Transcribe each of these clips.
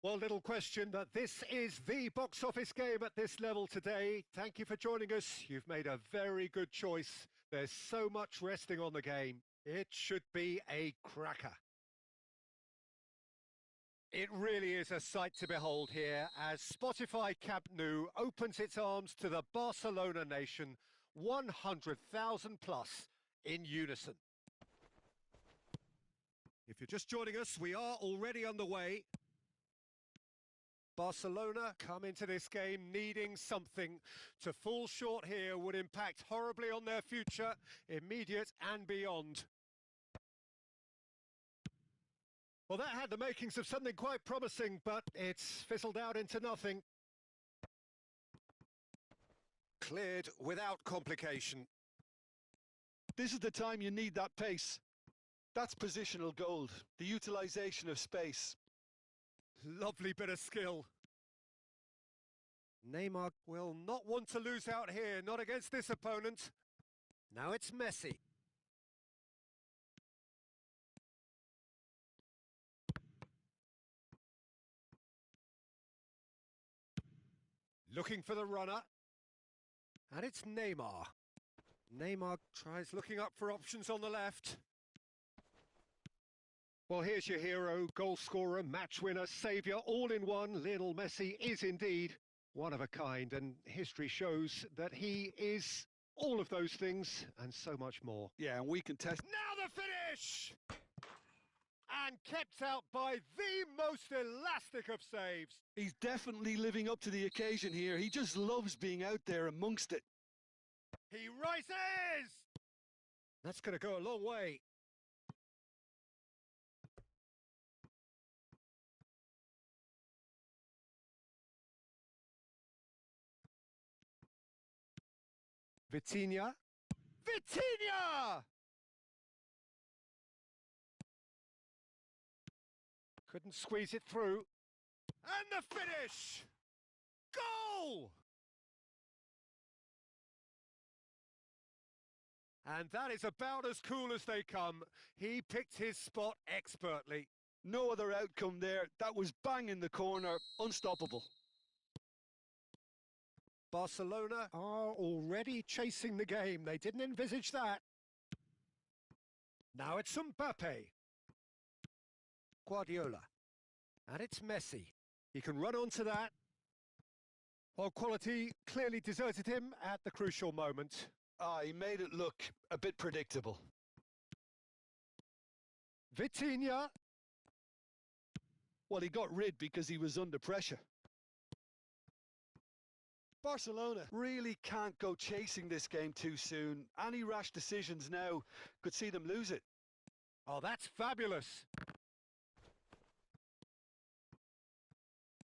Well, little question that this is the box office game at this level today. Thank you for joining us. You've made a very good choice. There's so much resting on the game. It should be a cracker. It really is a sight to behold here as Spotify Camp Nou opens its arms to the Barcelona nation, 100,000 plus in unison. If you're just joining us, we are already underway. Barcelona come into this game needing something. To fall short here would impact horribly on their future, immediate and beyond. Well, that had the makings of something quite promising, but it's fizzled out into nothing. Cleared without complication. This is the time you need that pace. That's positional gold, the utilisation of space. Lovely bit of skill. Neymar will not want to lose out here, not against this opponent. Now it's Messi. Looking for the runner. And it's Neymar. Neymar tries looking up for options on the left. Well, here's your hero, goal scorer, match winner, saviour, all in one. Lionel Messi is indeed one of a kind, and history shows that he is all of those things and so much more. Yeah, and we can test. Now the finish! And kept out by the most elastic of saves. He's definitely living up to the occasion here. He just loves being out there amongst it. He rises! That's going to go a long way. Vitinha. Vitinha! Couldn't squeeze it through. And the finish! Goal! And that is about as cool as they come. He picked his spot expertly. No other outcome there. That was bang in the corner. Unstoppable. Barcelona are already chasing the game. They didn't envisage that. Now it's Mbappe. Guardiola. And it's Messi. He can run onto that. While quality clearly deserted him at the crucial moment. He made it look a bit predictable. Vitinha. Well, he got rid because he was under pressure. Barcelona really can't go chasing this game too soon. Any rash decisions now could see them lose it. Oh, that's fabulous.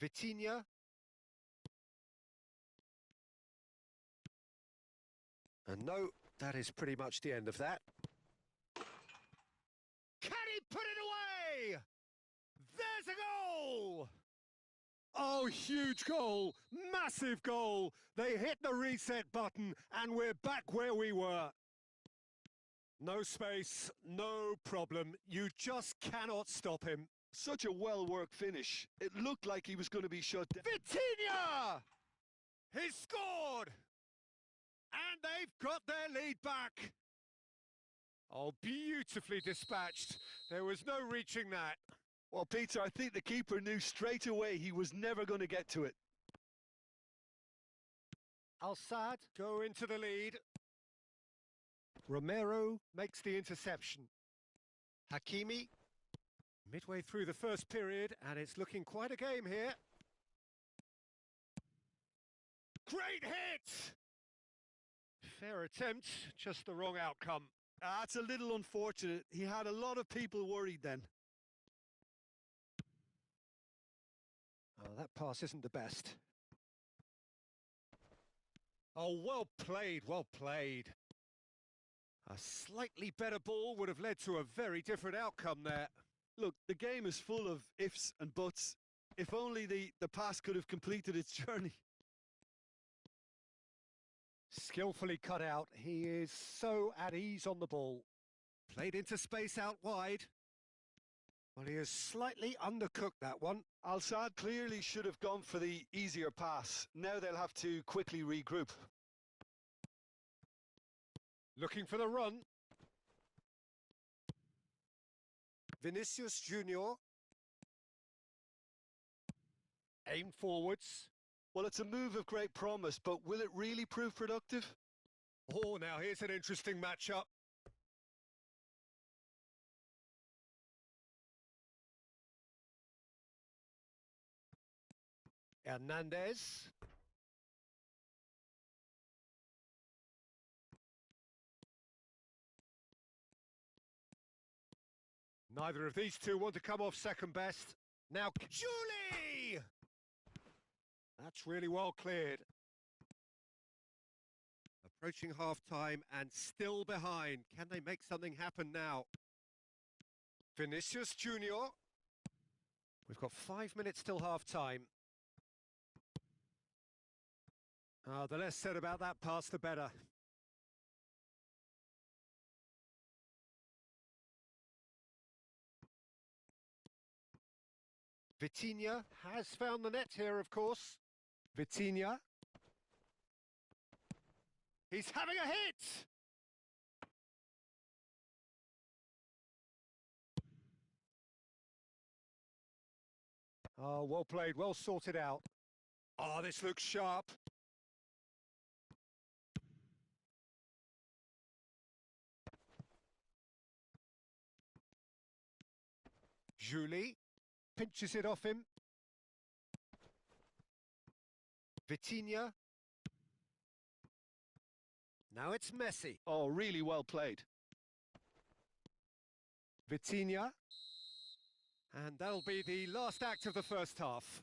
Vitinha. And no, that is pretty much the end of that. Can he put it away? There's a goal! Oh, huge goal! Massive goal! They hit the reset button and we're back where we were. No space, no problem. You just cannot stop him. Such a well-worked finish. It looked like he was going to be shut down. Vitinha! He scored! And they've got their lead back. Oh, beautifully dispatched. There was no reaching that. Well, Peter, I think the keeper knew straight away he was never going to get to it. Al-Sadd go into the lead. Romero makes the interception. Hakimi, midway through the first period, and it's looking quite a game here. Great hit! Fair attempt, just the wrong outcome. That's a little unfortunate. He had a lot of people worried then. Oh, that pass isn't the best. Oh, well played, well played. A slightly better ball would have led to a very different outcome there. Look, the game is full of ifs and buts. If only the pass could have completed its journey. Skillfully cut out. He is so at ease on the ball. Played into space out wide. Well, he has slightly undercooked that one. Al-Sadd clearly should have gone for the easier pass. Now they'll have to quickly regroup. Looking for the run. Vinicius Junior. Aim forwards. Well, it's a move of great promise, but will it really prove productive? Oh, now here's an interesting matchup. Hernandez. Neither of these two want to come off second best. Now, Julie! That's really well cleared. Approaching half-time and still behind. Can they make something happen now? Vinicius Junior. We've got 5 minutes till half-time. The less said about that pass, the better. Vitinha has found the net here, of course. Vitinha. He's having a hit! Oh, well played, well sorted out. Oh, this looks sharp. Julie pinches it off him. Vitinha. Now it's Messi. Oh, really well played. Vitinha. And that'll be the last act of the first half.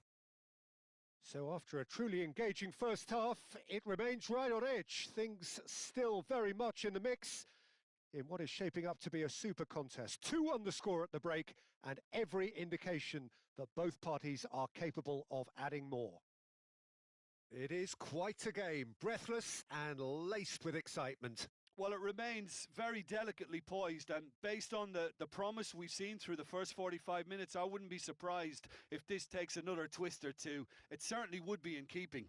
So after a truly engaging first half, it remains right on edge. Things still very much in the mix in what is shaping up to be a super contest. 2 on the score at the break, and every indication that both parties are capable of adding more. It is quite a game, breathless and laced with excitement. Well, it remains very delicately poised, and based on the promise we've seen through the first 45 minutes, I wouldn't be surprised if this takes another twist or two. It certainly would be in keeping.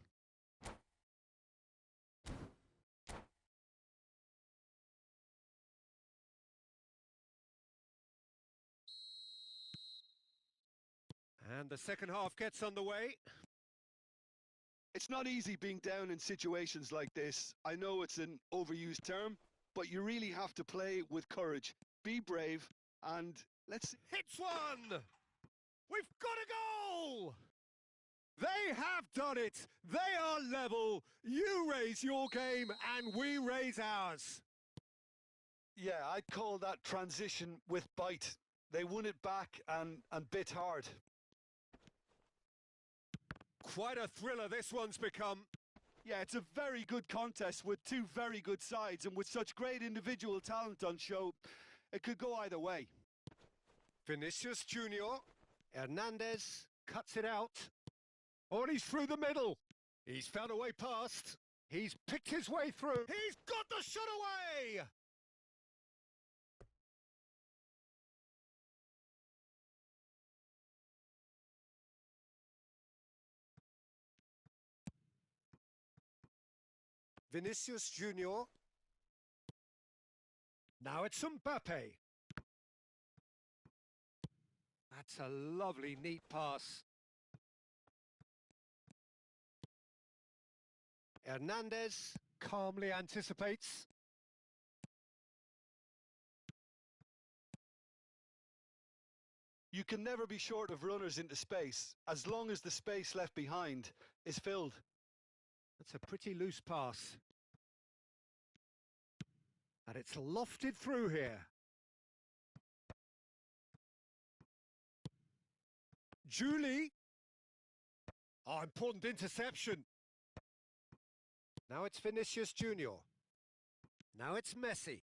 And the second half gets underway. It's not easy being down in situations like this. I know it's an overused term, but you really have to play with courage. Be brave, and let's... Hits one! We've got a goal! They have done it! They are level! You raise your game, and we raise ours. Yeah, I'd call that transition with bite. They won it back and bit hard. Quite a thriller this one's become. Yeah, it's a very good contest with 2 very good sides, and with such great individual talent on show, it could go either way. Vinicius Junior. Hernandez cuts it out. Oh, and he's through the middle. He's found a way past. He's picked his way through. He's got the shot away! Vinicius Junior. Now it's Mbappe. That's a lovely, neat pass. Hernandez calmly anticipates. You can never be short of runners into space, as long as the space left behind is filled. That's a pretty loose pass. And it's lofted through here. Julie. Oh, important interception. Now it's Vinicius Junior. Now it's Messi.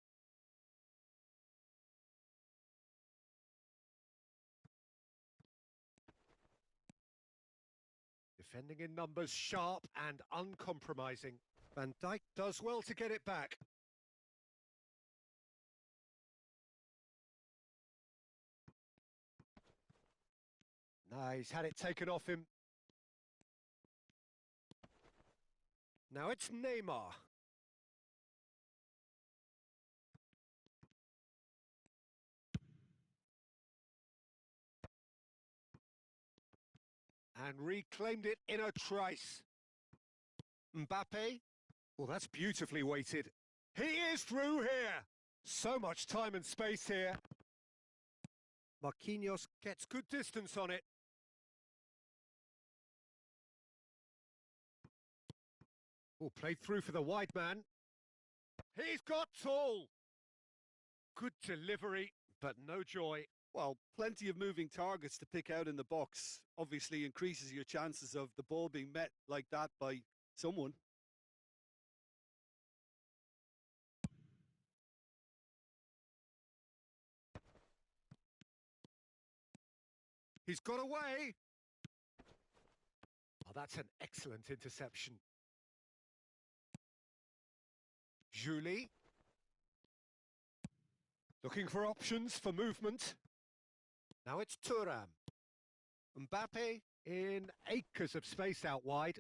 Defending in numbers, sharp and uncompromising. Van Dijk does well to get it back. No, he's had it taken off him. Now it's Neymar. And reclaimed it in a trice. Mbappe. Well, that's beautifully weighted. He is through here. So much time and space here. Marquinhos gets good distance on it. Oh, played through for the wide man. He's got tall. Good delivery, but no joy. Well, plenty of moving targets to pick out in the box. Obviously increases your chances of the ball being met like that by someone. He's got away. Oh, that's an excellent interception. Julie. Looking for options for movement. Now it's Thuram. Mbappe in acres of space out wide.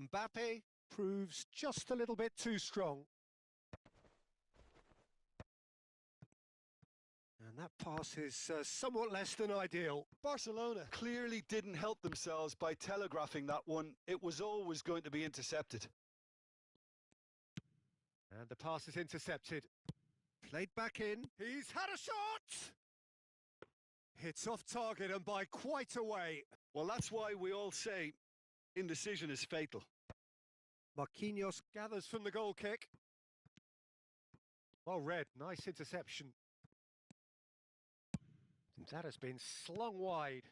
Mbappe proves just a little bit too strong. And that pass is somewhat less than ideal. Barcelona clearly didn't help themselves by telegraphing that one. It was always going to be intercepted. And the pass is intercepted. Played back in. He's had a shot! Hits off target and by quite a way. Well, that's why we all say indecision is fatal. Marquinhos gathers from the goal kick. Well read, nice interception. That has been slung wide.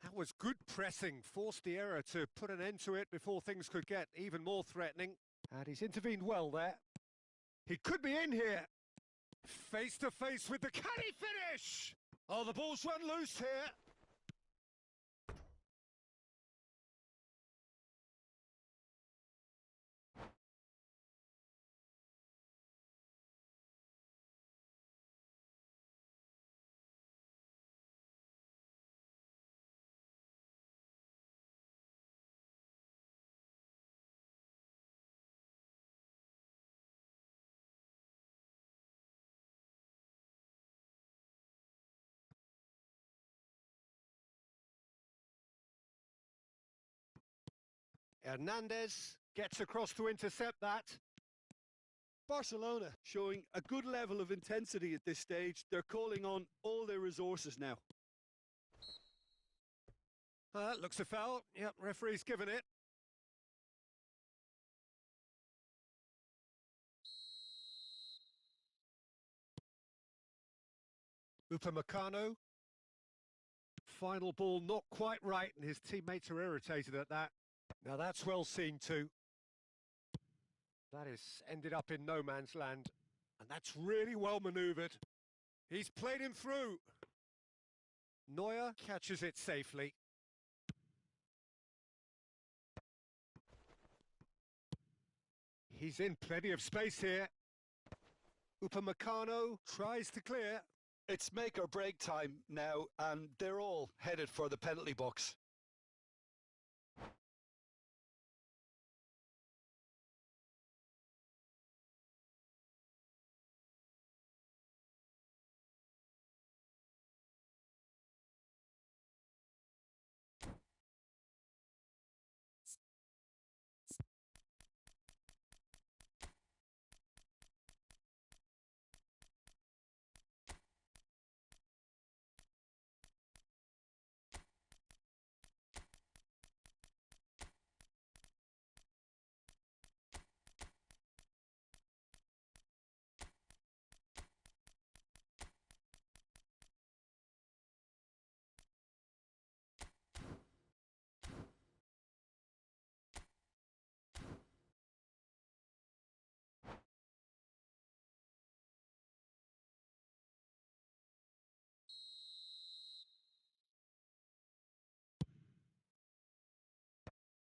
That was good pressing, forced the error to put an end to it before things could get even more threatening. And he's intervened well there. He could be in here. Face to face with the... Can he finish? Oh, the ball's run loose here. Hernandez gets across to intercept that. Barcelona showing a good level of intensity at this stage. They're calling on all their resources now. Looks a foul. Yep, referee's given it. Upamecano. Final ball not quite right, and his teammates are irritated at that. Now that's well seen too. That is ended up in no man's land, and that's really well manoeuvred. He's played him through. Neuer catches it safely. He's in plenty of space here. Upamecano tries to clear. It's make or break time now, and they're all headed for the penalty box.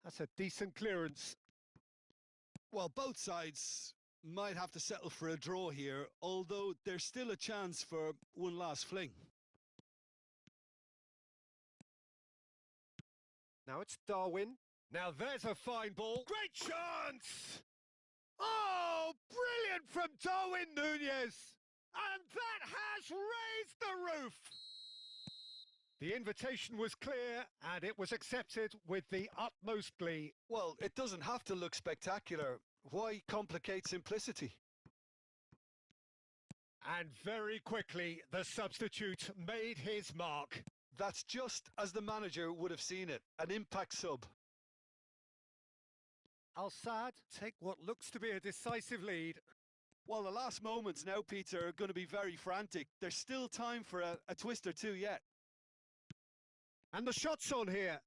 That's a decent clearance. Well, both sides Might have to settle for a draw here, although there's still a chance for one last fling. Now it's Darwin. Now there's a fine ball. Great chance! Oh, brilliant from Darwin Nunez! And that has raised the roof! The invitation was clear and it was accepted with the utmost glee. Well, it doesn't have to look spectacular. Why complicate simplicity? And very quickly, the substitute made his mark. That's just as the manager would have seen it, an impact sub. Al-Saad take what looks to be a decisive lead. Well, the last moments now, Peter, are going to be very frantic. There's still time for a twist or two yet. And the shot's on here.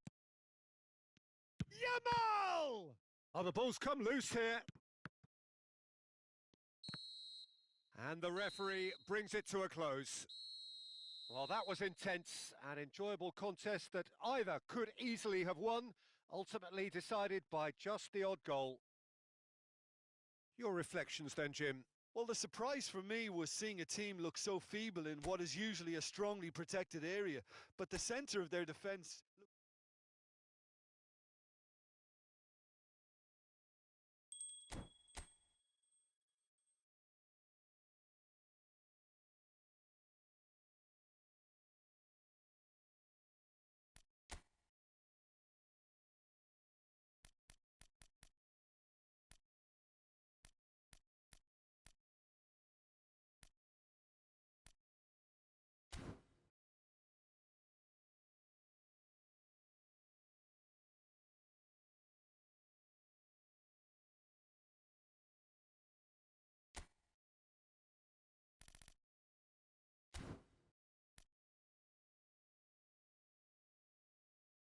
Yamal! Oh, the ball's come loose here. And the referee brings it to a close. Well, that was intense, an enjoyable contest that either could easily have won, ultimately decided by just the odd goal. Your reflections then, Jim? Well, the surprise for me was seeing a team look so feeble in what is usually a strongly protected area, but the centre of their defence